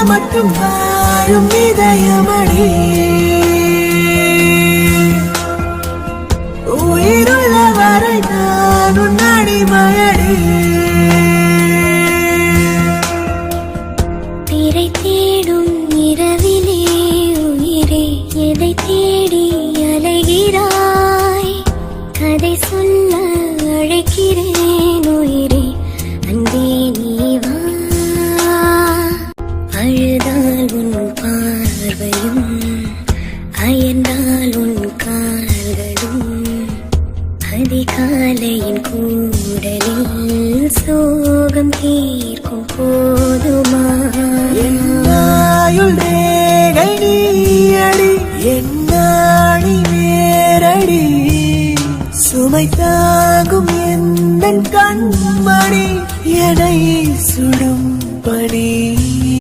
மட்டும் வாழும் இதயமடி உயிருள்ள வரை நான் உன் அடிமையடி திரை தேடும் இரவிலே உயிரே எதை தேடி அலைகிறாய் கதை சொல்ல அழைக்கிறேன் உயிரே அன்பே நீ வா அழுதால் உன் பார்வையும் அயர்ந்தால் உன் கால்களும் அதிகாலையின் கூடலில் சோகம் தீர்க்கும் போதுமா என்னாயுள் ரேகை நீயடி என்னாழி வேரடி சுமை தாங்கும் எந்த கண்மணி எனை சுடும் படி